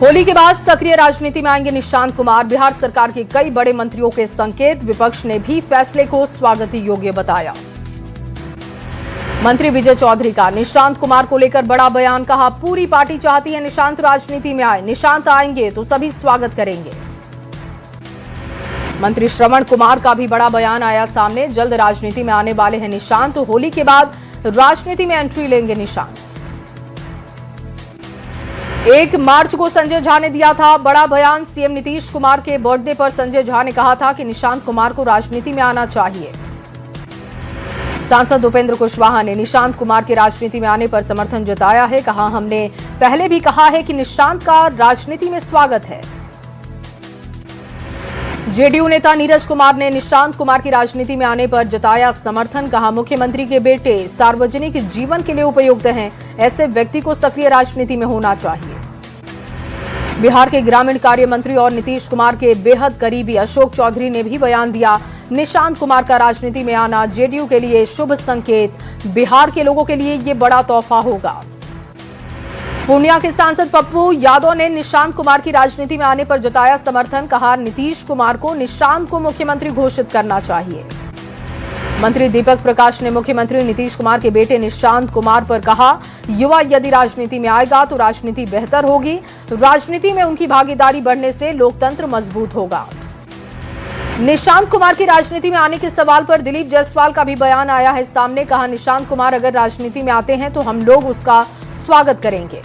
होली के बाद सक्रिय राजनीति में आएंगे निशांत कुमार। बिहार सरकार के कई बड़े मंत्रियों के संकेत, विपक्ष ने भी फैसले को स्वागत योग्य बताया। मंत्री विजय चौधरी का निशांत कुमार को लेकर बड़ा बयान, कहा पूरी पार्टी चाहती है निशांत राजनीति में आए, निशांत आएंगे तो सभी स्वागत करेंगे। मंत्री श्रवण कुमार का भी बड़ा बयान आया सामने, जल्द राजनीति में आने वाले हैं निशांत, तो होली के बाद राजनीति में एंट्री लेंगे निशांत। 1 मार्च को संजय झा ने दिया था बड़ा बयान, सीएम नीतीश कुमार के बर्थडे पर संजय झा ने कहा था कि निशांत कुमार को राजनीति में आना चाहिए। सांसद उपेंद्र कुशवाहा ने निशांत कुमार के राजनीति में आने पर समर्थन जताया है, कहा हमने पहले भी कहा है कि निशांत का राजनीति में स्वागत है। जेडीयू नेता नीरज कुमार ने निशांत कुमार की राजनीति में आने पर जताया समर्थन, कहा मुख्यमंत्री के बेटे सार्वजनिक जीवन के लिए उपयुक्त हैं, ऐसे व्यक्ति को सक्रिय राजनीति में होना चाहिए। बिहार के ग्रामीण कार्य मंत्री और नीतीश कुमार के बेहद करीबी अशोक चौधरी ने भी बयान दिया, निशांत कुमार का राजनीति में आना जेडीयू के लिए शुभ संकेत, बिहार के लोगों के लिए ये बड़ा तोहफा होगा। पूर्णिया के सांसद पप्पू यादव ने निशांत कुमार की राजनीति में आने पर जताया समर्थन, कहा नीतीश कुमार को निशांत को मुख्यमंत्री घोषित करना चाहिए। मंत्री दीपक प्रकाश ने मुख्यमंत्री नीतीश कुमार के बेटे निशांत कुमार पर कहा, युवा यदि राजनीति में आएगा तो राजनीति बेहतर होगी, राजनीति में उनकी भागीदारी बढ़ने से लोकतंत्र मजबूत होगा। निशांत कुमार की राजनीति में आने के सवाल पर दिलीप जायसवाल का भी बयान आया है सामने, कहा निशांत कुमार अगर राजनीति में आते हैं तो हम लोग उसका स्वागत करेंगे।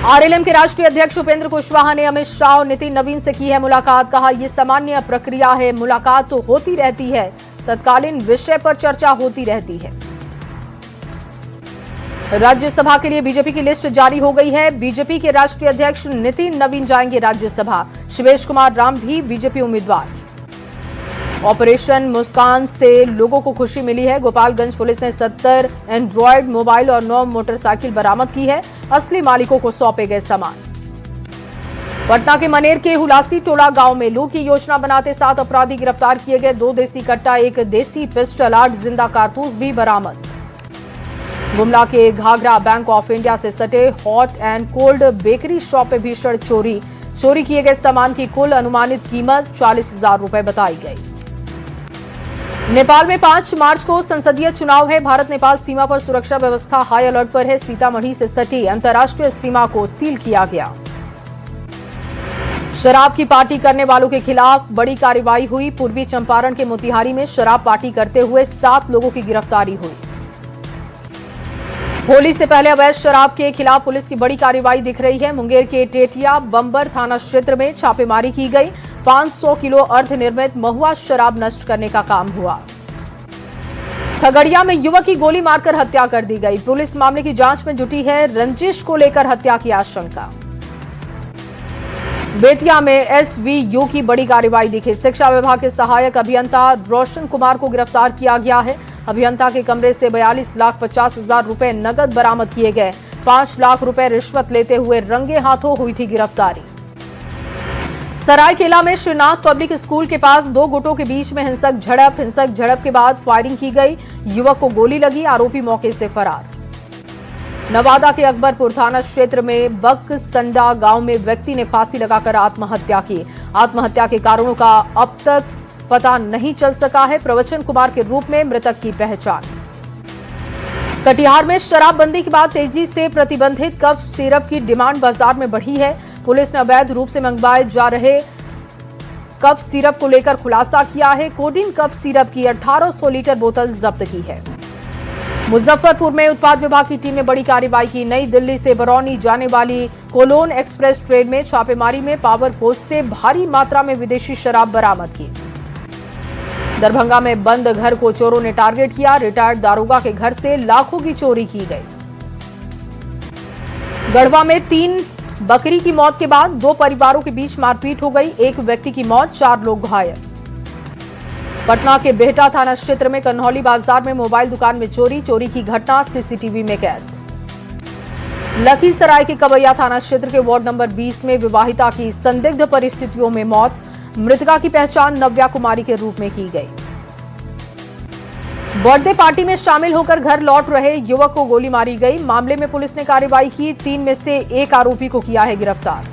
आरएलएम के राष्ट्रीय अध्यक्ष उपेंद्र कुशवाहा ने अमित शाह और नितिन नवीन से की है मुलाकात, कहा यह सामान्य प्रक्रिया है, मुलाकात तो होती रहती है, तत्कालीन विषय पर चर्चा होती रहती है। राज्यसभा के लिए बीजेपी की लिस्ट जारी हो गई है, बीजेपी के राष्ट्रीय अध्यक्ष नितिन नवीन जाएंगे राज्यसभा, शिवेश कुमार राम भी बीजेपी उम्मीदवार। ऑपरेशन मुस्कान से लोगों को खुशी मिली है, गोपालगंज पुलिस ने 70 एंड्रॉयड मोबाइल और 9 मोटरसाइकिल बरामद की है, असली मालिकों को सौंपे गए सामान। पटना के मनेर के हुलासी टोला गांव में लूट की योजना बनाते 7 अपराधी गिरफ्तार किए गए, 2 देसी कट्टा, 1 देसी पिस्टल, 8 जिंदा कारतूस भी बरामद। गुमला के घाघरा बैंक ऑफ इंडिया से सटे hot and cold bakery shop में भीषण चोरी किए गए सामान की कुल अनुमानित कीमत 40,000 रुपए बताई गई। नेपाल में 5 मार्च को संसदीय चुनाव है, भारत नेपाल सीमा पर सुरक्षा व्यवस्था हाई अलर्ट पर है, सीतामढ़ी से सटी अंतर्राष्ट्रीय सीमा को सील किया गया। शराब की पार्टी करने वालों के खिलाफ बड़ी कार्रवाई हुई, पूर्वी चंपारण के मोतिहारी में शराब पार्टी करते हुए 7 लोगों की गिरफ्तारी हुई। होली से पहले अवैध शराब के खिलाफ पुलिस की बड़ी कार्रवाई दिख रही है, मुंगेर के टेटिया बंबर थाना क्षेत्र में छापेमारी की गई, 500 किलो अर्धनिर्मित महुआ शराब नष्ट करने का काम हुआ। खगड़िया में युवक की गोली मारकर हत्या कर दी गई, पुलिस मामले की जांच में जुटी है, रंजिश को लेकर हत्या की आशंका। बेतिया में एसवीयू की बड़ी कार्रवाई दिखी, शिक्षा विभाग के सहायक अभियंता रोशन कुमार को गिरफ्तार किया गया है, अभियंता के कमरे से 42,50,000 रुपए नगद बरामद किए गए, 5 लाख रुपए रिश्वत लेते हुए रंगे हाथों हुई थी गिरफ्तारी। सरायकेला में श्रीनाथ पब्लिक स्कूल के पास 2 गुटों के बीच में हिंसक झड़प के बाद फायरिंग की गई, युवक को गोली लगी, आरोपी मौके से फरार। नवादा के अकबरपुर थाना क्षेत्र में बकसंडा गांव में व्यक्ति ने फांसी लगाकर आत्महत्या की, आत्महत्या के कारणों का अब तक पता नहीं चल सका है, प्रवचन कुमार के रूप में मृतक की पहचान। कटिहार में शराबबंदी के बाद तेजी से प्रतिबंधित कफ सिरप की डिमांड बाजार में बढ़ी है, पुलिस ने अवैध रूप से मंगवाए जा रहे कफ सिरप को लेकर खुलासा किया है, कोडिन कफ सिरप की 1800 लीटर बोतल जब्त की है। मुजफ्फरपुर में उत्पाद विभाग की टीम ने बड़ी कार्रवाई की, नई दिल्ली से बरौनी जाने वाली कोलोन एक्सप्रेस ट्रेन में छापेमारी में पावर पोस्ट से भारी मात्रा में विदेशी शराब बरामद की। दरभंगा में बंद घर को चोरों ने टारगेट किया, रिटायर्ड दारोगा के घर से लाखों की चोरी की गई। गढ़वा में 3 बकरी की मौत के बाद 2 परिवारों के बीच मारपीट हो गई, 1 व्यक्ति की मौत, 4 लोग घायल। पटना के बेहटा थाना क्षेत्र में कन्हौली बाजार में मोबाइल दुकान में चोरी की घटना सीसीटीवी में कैद। लखीसराय के कबैया थाना क्षेत्र के वार्ड नंबर 20 में विवाहिता की संदिग्ध परिस्थितियों में मौत, मृतका की पहचान नव्या कुमारी के रूप में की गई। बर्थडे पार्टी में शामिल होकर घर लौट रहे युवक को गोली मारी गई। मामले में पुलिस ने कार्रवाई की। 3 में से 1 आरोपी को किया है गिरफ्तार।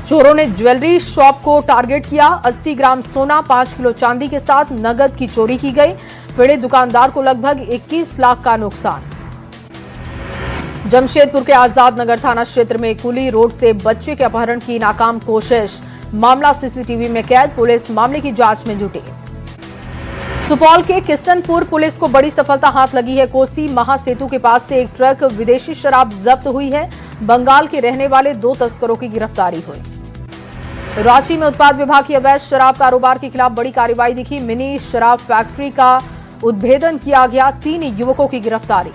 चोरों ने ज्वेलरी शॉप को टारगेट किया। 80 ग्राम सोना, 5 किलो चांदी के साथ नगद की चोरी की गई। पीड़ित दुकानदार को लगभग 21 लाख का नुकसान। जमशेदपुर के आजाद नगर थाना क्षेत्र में कुली रोड से बच्चे के अपहरण की नाकाम कोशिश। मामला सीसीटीवी में कैद। पुलिस मामले की जांच में जुटी। सुपौल के किशनपुर पुलिस को बड़ी सफलता हाथ लगी है। कोसी महासेतु के पास से एक ट्रक विदेशी शराब जब्त हुई है। बंगाल के रहने वाले 2 तस्करों की गिरफ्तारी हुई। रांची में उत्पाद विभाग की अवैध शराब कारोबार के खिलाफ बड़ी कार्रवाई दिखी। मिनी शराब फैक्ट्री का उद्भेदन किया गया। 3 युवकों की गिरफ्तारी।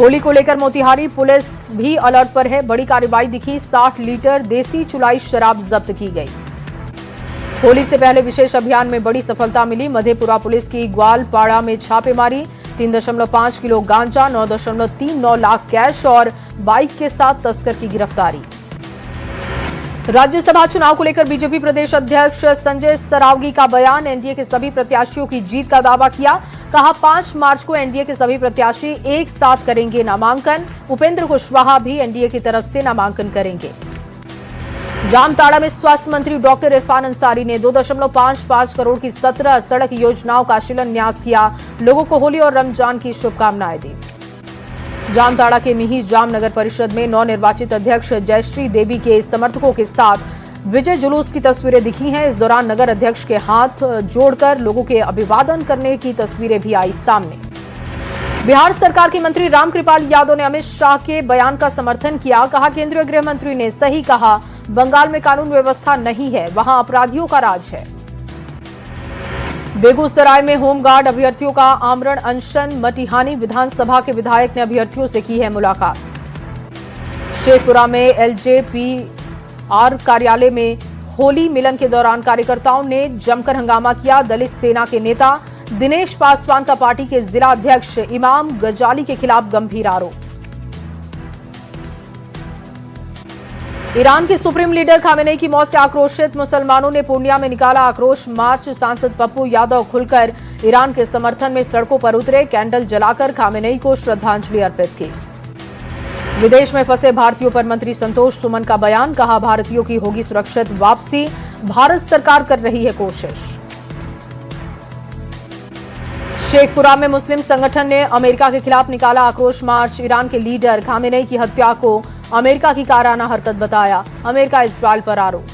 होली को लेकर मोतिहारी पुलिस भी अलर्ट पर है। बड़ी कार्रवाई दिखी। 60 लीटर देसी चुलाई शराब जब्त की गई। होली से पहले विशेष अभियान में बड़ी सफलता मिली। मधेपुरा पुलिस की ग्वालपाड़ा में छापेमारी। 3.5 किलो गांजा, 9.39 लाख कैश और बाइक के साथ तस्कर की गिरफ्तारी। राज्यसभा चुनाव को लेकर बीजेपी प्रदेश अध्यक्ष संजय सरावगी का बयान। एनडीए के सभी प्रत्याशियों की जीत का दावा किया। कहा 5 मार्च को एनडीए के सभी प्रत्याशी एक साथ करेंगे नामांकन। उपेंद्र कुशवाहा भी एनडीए की तरफ से नामांकन करेंगे। जामताड़ा में स्वास्थ्य मंत्री डॉक्टर इरफान अंसारी ने 2.55 करोड़ की 17 सड़क योजनाओं का शिलान्यास किया। लोगों को होली और रमजान की शुभकामनाएं दी। जामताड़ा के मिही जाम नगर परिषद में नवनिर्वाचित अध्यक्ष जयश्री देवी के समर्थकों के साथ विजय जुलूस की तस्वीरें दिखी हैं। इस दौरान नगर अध्यक्ष के हाथ जोड़कर लोगों के अभिवादन करने की तस्वीरें भी आई सामने। बिहार सरकार के मंत्री रामकृपाल यादव ने अमित शाह के बयान का समर्थन किया। कहा केंद्रीय गृह मंत्री ने सही कहा। बंगाल में कानून व्यवस्था नहीं है, वहां अपराधियों का राज है। बेगूसराय में होमगार्ड अभ्यर्थियों का आमरण अनशन। मटिहानी विधानसभा के विधायक ने अभ्यर्थियों से की है मुलाकात। शेखपुरा में एलजेपीआर कार्यालय में होली मिलन के दौरान कार्यकर्ताओं ने जमकर हंगामा किया। दलित सेना के नेता दिनेश पासवान का पार्टी के जिला अध्यक्ष इमाम गजाली के खिलाफ गंभीर आरोप। ईरान के सुप्रीम लीडर खामेनेई की मौत से आक्रोशित मुसलमानों ने पूर्णिया में निकाला आक्रोश मार्च। सांसद पप्पू यादव खुलकर ईरान के समर्थन में सड़कों पर उतरे। कैंडल जलाकर खामेनेई को श्रद्धांजलि अर्पित की। विदेश में फंसे भारतीयों पर मंत्री संतोष सुमन का बयान। कहा भारतीयों की होगी सुरक्षित वापसी। भारत सरकार कर रही है कोशिश। शेखपुरा में मुस्लिम संगठन ने अमेरिका के खिलाफ निकाला आक्रोश मार्च। ईरान के लीडर खामेनेई की हत्या को अमेरिका की काराना हरकत बताया। अमेरिका इजरायल पर आरोप।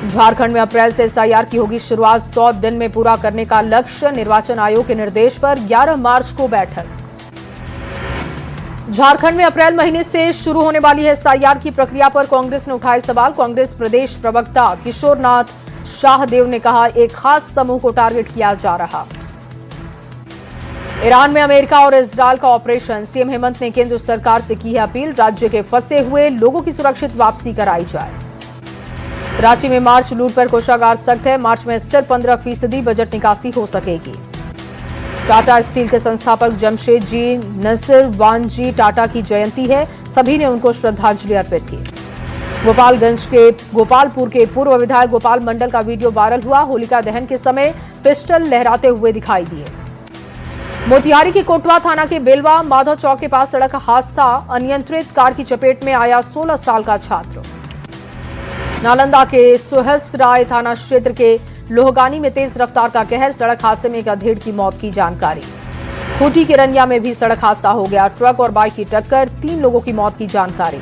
झारखंड में अप्रैल से एसआईआर की होगी शुरुआत। 100 दिन में पूरा करने का लक्ष्य। निर्वाचन आयोग के निर्देश पर 11 मार्च को बैठक। झारखंड में अप्रैल महीने से शुरू होने वाली है एसआईआर की प्रक्रिया पर कांग्रेस ने उठाए सवाल। कांग्रेस प्रदेश प्रवक्ता किशोरनाथ शाहदेव ने कहा एक खास समूह को टारगेट किया जा रहा। ईरान में अमेरिका और इजरायल का ऑपरेशन। सीएम हेमंत ने केंद्र सरकार से की है अपील। राज्य के फंसे हुए लोगों की सुरक्षित वापसी कराई जाए। रांची में मार्च लूट पर कोषागार सख्त है। मार्च में सिर्फ 15% बजट निकासी हो सकेगी। टाटा स्टील के संस्थापक जमशेद जी नसीरवान जी टाटा की जयंती है। सभी ने उनको श्रद्धांजलि अर्पित की। गोपालपुर के पूर्व विधायक गोपाल मंडल का वीडियो वायरल हुआ। होलिका दहन के समय पिस्टल लहराते हुए दिखाई दिए। मोतिहारी के कोटवा थाना के बेलवा माधव चौक के पास सड़क हादसा। अनियंत्रित कार की चपेट में आया 16 साल का छात्र। नालंदा के सुहसराय थाना क्षेत्र के लोहगानी में तेज रफ्तार का कहर। सड़क हादसे में एक अधेड़ की मौत की जानकारी। खूंटी के रनिया में भी सड़क हादसा हो गया। ट्रक और बाइक की टक्कर, 3 लोगों की मौत की जानकारी।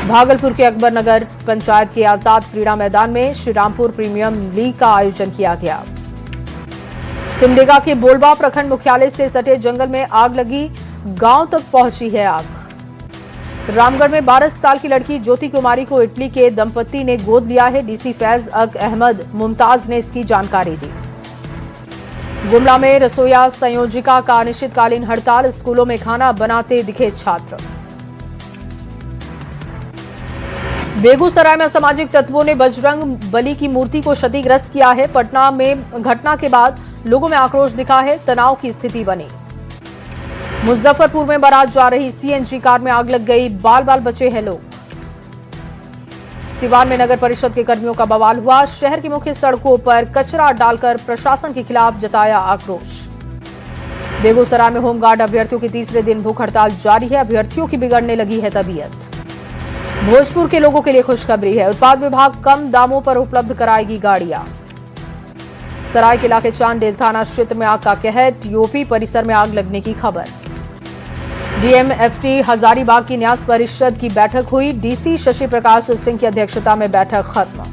भागलपुर के अकबर नगर पंचायत के आजाद क्रीड़ा मैदान में श्रीरामपुर प्रीमियम लीग का आयोजन किया गया। सिमडेगा के बोलबा प्रखंड मुख्यालय से सटे जंगल में आग लगी। गांव तक पहुंची है आग। रामगढ़ में 12 साल की लड़की ज्योति कुमारी को इटली के दंपति ने गोद लिया है। डीसी फैज अक अहमद मुमताज ने इसकी जानकारी दी। गुमला में रसोईया संयोजिका का अनिश्चितकालीन हड़ताल। स्कूलों में खाना बनाते दिखे छात्र। बेगूसराय में असामाजिक तत्वों ने बजरंग बली की मूर्ति को क्षतिग्रस्त किया है। पटना में घटना के बाद लोगों में आक्रोश दिखा है। तनाव की स्थिति बनी। मुजफ्फरपुर में बारात जा रही सीएनजी कार में आग लग गई। बाल बाल बचे हैं लोग। सिवान में नगर परिषद के कर्मियों का बवाल हुआ। शहर की मुख्य सड़कों पर कचरा डालकर प्रशासन के खिलाफ जताया आक्रोश। बेगूसराय में होमगार्ड अभ्यर्थियों की तीसरे दिन भूख हड़ताल जारी है। अभ्यर्थियों की बिगड़ने लगी है तबीयत। भोजपुर के लोगों के लिए खुशखबरी है। उत्पाद विभाग कम दामों पर उपलब्ध कराएगी गाड़ियां। सरायकेला के चांदेल थाना क्षेत्र में आग का कहर। टीओपी परिसर में आग लगने की खबर। डीएमएफटी हजारीबाग की न्यास परिषद की बैठक हुई। डीसी शशि प्रकाश सिंह की अध्यक्षता में बैठक खत्म।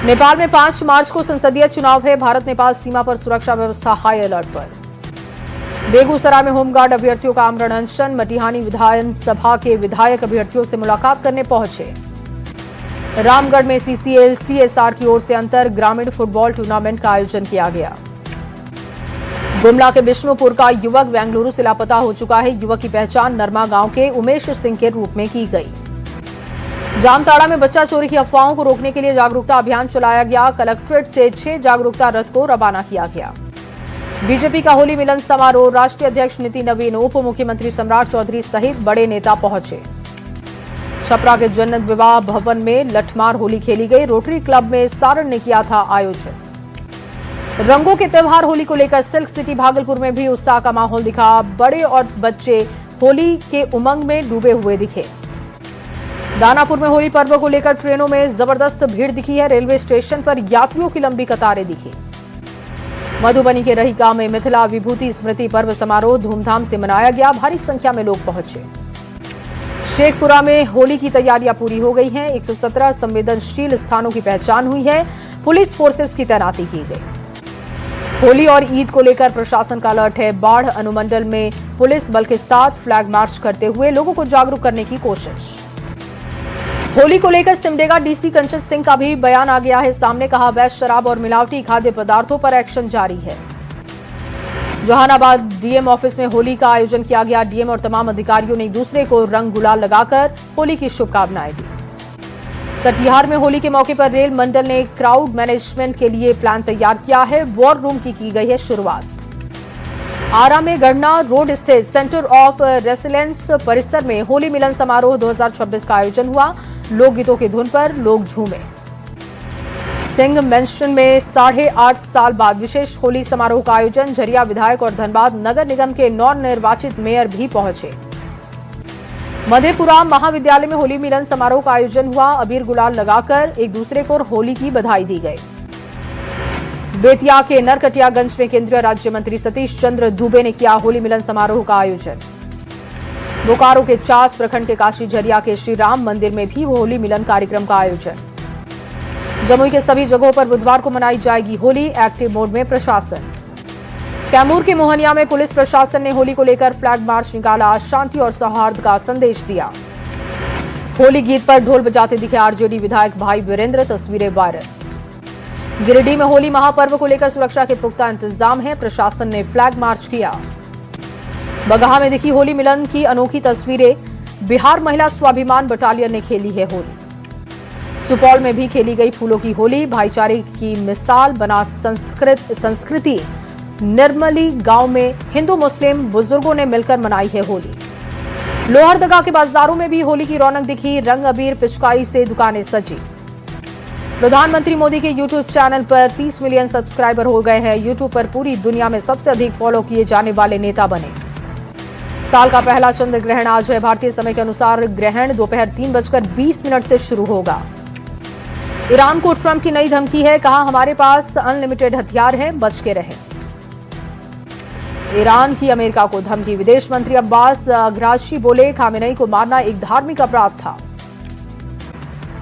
नेपाल में 5 मार्च को संसदीय चुनाव है। भारत नेपाल सीमा पर सुरक्षा व्यवस्था हाई अलर्ट पर। बेगूसराय में होमगार्ड अभ्यर्थियों का आमरण अनशन। मटिहानी विधानसभा के विधायक अभ्यर्थियों से मुलाकात करने पहुंचे। रामगढ़ में सीसीएल सीएसआर की ओर से अंतर ग्रामीण फुटबॉल टूर्नामेंट का आयोजन किया गया। गुमला के बिष्णुपुर का युवक बेंगलुरु से लापता हो चुका है। युवक की पहचान नरमा गांव के उमेश सिंह के रूप में की गई। जामताड़ा में बच्चा चोरी की अफवाहों को रोकने के लिए जागरूकता अभियान चलाया गया। कलेक्ट्रेट से 6 जागरूकता रथ को रवाना किया गया। बीजेपी का होली मिलन समारोह। राष्ट्रीय अध्यक्ष नितिन नवीन, उप मुख्यमंत्री सम्राट चौधरी सहित बड़े नेता पहुंचे। छपरा के जन्नत विवाह भवन में लठमार होली खेली गई। रोटरी क्लब में सारण ने किया था आयोजन। रंगों के त्योहार होली को लेकर सिल्क सिटी भागलपुर में भी उत्साह का माहौल दिखा। बड़े और बच्चे होली के उमंग में डूबे हुए दिखे। दानापुर में होली पर्व को लेकर ट्रेनों में जबरदस्त भीड़ दिखी है। रेलवे स्टेशन पर यात्रियों की लंबी कतारें दिखी। मधुबनी के रहीका में मिथिला विभूति स्मृति पर्व समारोह धूमधाम से मनाया गया। भारी संख्या में लोग पहुंचे। शेखपुरा में होली की तैयारियां पूरी हो गई हैं। 117 संवेदनशील स्थानों की पहचान हुई है। पुलिस फोर्सेस की तैनाती की गई। होली और ईद को लेकर प्रशासन का अलर्ट है। बाढ़ अनुमंडल में पुलिस बल के साथ फ्लैग मार्च करते हुए लोगों को जागरूक करने की कोशिश। होली को लेकर सिमडेगा डीसी कंचन सिंह का भी बयान आ गया है सामने। कहा, अवैध शराब और मिलावटी खाद्य पदार्थों पर एक्शन जारी है। जहानाबाद डीएम ऑफिस में होली का आयोजन किया गया। डीएम और तमाम अधिकारियों ने एक दूसरे को रंग गुलाल लगाकर होली की शुभकामनाएं दी। कटिहार में होली के मौके पर रेल मंडल ने क्राउड मैनेजमेंट के लिए प्लान तैयार किया है। वॉर रूम की गई है शुरुआत। आरा में गढ़ना रोड स्थित सेंटर ऑफ रेसिलेंस परिसर में होली मिलन समारोह 2026 का आयोजन हुआ। लोकगीतों की धुन पर लोग झूमे। सिंह मेंशन में 8.5 साल बाद विशेष होली समारोह का आयोजन। झरिया विधायक और धनबाद नगर निगम के नवनिर्वाचित मेयर भी पहुंचे। मधेपुरा महाविद्यालय में होली मिलन समारोह का आयोजन हुआ। अबीर गुलाल लगाकर एक दूसरे को होली की बधाई दी गई। बेतिया के नरकटियागंज में केंद्रीय राज्य मंत्री सतीश चंद्र दुबे ने किया होली मिलन समारोह का आयोजन। बोकारो के चास प्रखंड के काशी झरिया के श्री राम मंदिर में भी होली मिलन कार्यक्रम का आयोजन। जमुई के सभी जगहों पर बुधवार को मनाई जाएगी होली। एक्टिव मोड में प्रशासन। कैमूर के मोहनिया में पुलिस प्रशासन ने होली को लेकर फ्लैग मार्च निकाला। शांति और सौहार्द का संदेश दिया। होली गीत पर ढोल बजाते दिखे आरजेडी विधायक भाई वीरेंद्र। तस्वीरें वायरल। गिरिडीह में होली महापर्व को लेकर सुरक्षा के पुख्ता इंतजाम है। प्रशासन ने फ्लैग मार्च किया। बगहा में दिखी होली मिलन की अनोखी तस्वीरें। बिहार महिला स्वाभिमान बटालियन ने खेली है होली। सुपौल में भी खेली गई फूलों की होली। भाईचारे की मिसाल बना संस्कृति। निर्मली गांव में हिंदू मुस्लिम बुजुर्गों ने मिलकर मनाई है होली। लोहरदगा के बाजारों में भी होली की रौनक दिखी। रंग अबीर पिचकारी से दुकानें सजी। प्रधानमंत्री मोदी के यूट्यूब चैनल पर 30 मिलियन सब्सक्राइबर हो गए हैं। यूट्यूब पर पूरी दुनिया में सबसे अधिक फॉलो किए जाने वाले नेता बने। साल का पहला चंद्र ग्रहण आज है। भारतीय समय के अनुसार ग्रहण दोपहर 3:20 से शुरू होगा। ईरान को ट्रंप की नई धमकी है। कहा, हमारे पास अनलिमिटेड हथियार हैं, बच के रहे। ईरान की अमेरिका को धमकी। विदेश मंत्री अब्बास अग्राची बोले, खामेनेई को मारना एक धार्मिक अपराध था।